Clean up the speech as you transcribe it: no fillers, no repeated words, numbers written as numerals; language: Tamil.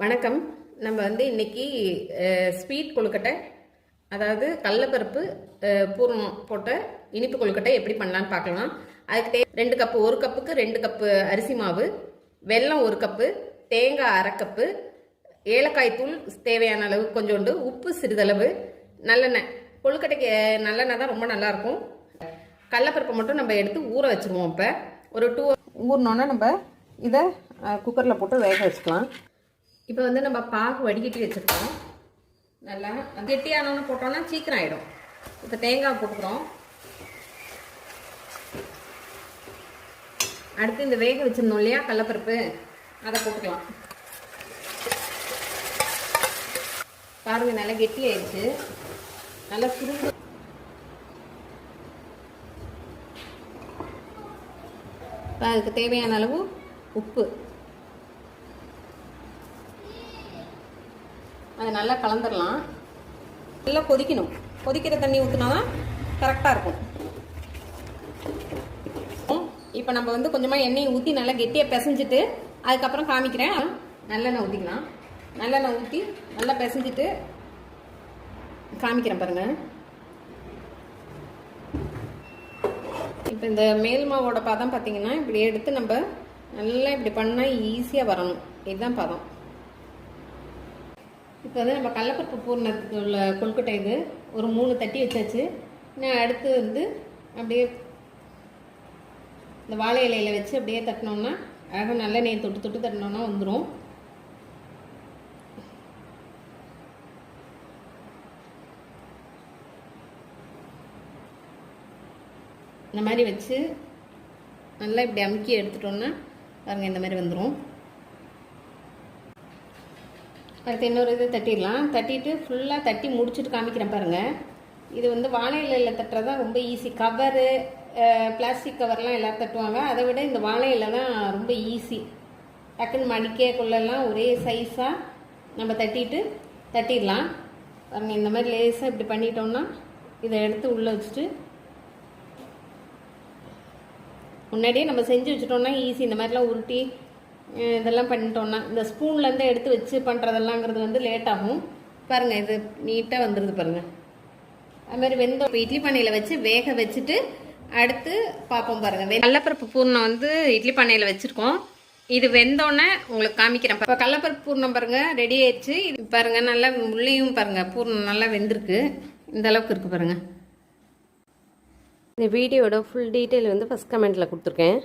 வணக்கம். நம்ம இன்னைக்கு ஸ்வீட் கொழுக்கட்டை, அதாவது கடலைப்பருப்பு பூரணம் போட்ட இனிப்பு கொழுக்கட்டை எப்படி பண்ணலான்னு பார்க்கலாம். அதுக்கு 2 கப்பு, 1 கப்புக்கு 2 கப்பு அரிசி மாவு, வெல்லம் 1 கப்பு, தேங்காய் 1/2 கப்பு, ஏலக்காய் தூள் தேவையான அளவு கொஞ்சோண்டு, உப்பு சிறிதளவு, நல்லெண்ணெய். கொழுக்கட்டைக்கு நல்லெண்ணெய் தான் ரொம்ப நல்லாயிருக்கும். கடலைப்பருப்பை மட்டும் நம்ம எடுத்து ஊற வச்சுருவோம். இப்போ ஒரு 2 ஊறினோன்னா நம்ம இதை குக்கரில் போட்டு வேக வச்சுக்கலாம். இப்போ நம்ம பாகு வடிகட்டி வச்சுருக்கோம். நல்லா கெட்டியானோன்னு போட்டோம்னா சீக்கிரம் ஆகிடும். இப்போ தேங்காய் போட்டுக்கிறோம். அடுத்து இந்த வேக வச்சுருந்தோம் இல்லையா கடலைப்பருப்பு, அதை போட்டுக்கலாம். பாருங்கள், நல்லா கெட்டி ஆயிடுச்சு. நல்லா சுருண்டு. அதுக்கு தேவையான அளவு உப்பு, அதை நல்லா கலந்துடலாம். நல்லா கொதிக்கணும். கொதிக்கிற தண்ணி ஊற்றினா தான் கரெக்டாக இருக்கும். இப்போ நம்ம கொஞ்சமாக எண்ணெயை ஊற்றி நல்லா கெட்டியாக பிசைஞ்சிட்டு அதுக்கப்புறம் காமிக்கிறேன். நல்லெண்ணெய் ஊற்றிக்கலாம். நல்லெண்ணெய் ஊற்றி நல்லா பிசைஞ்சிட்டு காமிக்கிறேன் பாருங்கள். இப்போ இந்த மேல் மாவோட பதம் பார்த்தீங்கன்னா இப்படி எடுத்து நம்ம நல்லா இப்படி பண்ணால் ஈஸியாக வரணும். இதுதான் பதம். இப்போ நம்ம கடலைப்பருப்பு பூரணத்துக்கு உள்ள கொழுக்கட்டை இது ஒரு 3 தட்டி வச்சாச்சு. நான் அடுத்து அப்படியே இந்த வாழை இலையில் வச்சு அப்படியே தட்டினோம்னா அழகாக நல்லெண்ணெயை தொட்டு தொட்டு தட்டினோம்னா வந்துடும். இந்த மாதிரி வச்சு நல்லா இப்படி அமுக்கி எடுத்துட்டோம்னா பாருங்கள், இந்த மாதிரி வந்துடும். அடுத்து இன்னொரு இது தட்டிடலாம். தட்டிட்டு ஃபுல்லாக தட்டி முடிச்சுட்டு காமிக்கிறேன் பாருங்கள். இது வாழை இலையில் தட்டுறது தான் ரொம்ப ஈஸி. கவரு, பிளாஸ்டிக் கவர்லாம் எல்லோரும் தட்டுவாங்க. அதை விட இந்த வாழை இலை தான் ரொம்ப ஈஸி. டக்குன்னு மடிக்கக்குள்ளெல்லாம் ஒரே சைஸாக நம்ம தட்டிடலாம். பாருங்கள், இந்த மாதிரி லேஸாக இப்படி பண்ணிட்டோம்னா இதை எடுத்து உள்ளே வச்சுட்டு முன்னாடியே நம்ம செஞ்சு வச்சுட்டோம்னா ஈஸி. இந்த மாதிரிலாம் உருட்டி இதெல்லாம் பண்ணிட்டோம்னா இந்த ஸ்பூன்லேருந்து எடுத்து வச்சு பண்ணுறதெல்லாங்கிறது லேட் ஆகும். பாருங்கள், இது நீட்டாக வந்துடுது பாருங்கள். அதுமாதிரி வெந்தோம் இட்லி பானையில் வச்சு வேக வச்சுட்டு அடுத்து பார்ப்போம் பாருங்கள். கடலைப்பருப்பு பூர்ணம் இட்லி பானையில் வச்சுருக்கோம். இது வெந்தோடனே உங்களுக்கு காமிக்கிறேன். இப்போ கடலைப்பருப்பு பூர்ணம் பாருங்கள் ரெடி ஆயிடுச்சு. இது பாருங்கள், நல்லா உள்ளேயும் பாருங்கள் பூர்ணம் நல்லா வெந்திருக்கு. இந்த அளவுக்கு இருக்குது பாருங்கள். இந்த வீடியோட ஃபுல் டீட்டெயில் ஃபஸ்ட் கமெண்ட்டில் கொடுத்துருக்கேன்.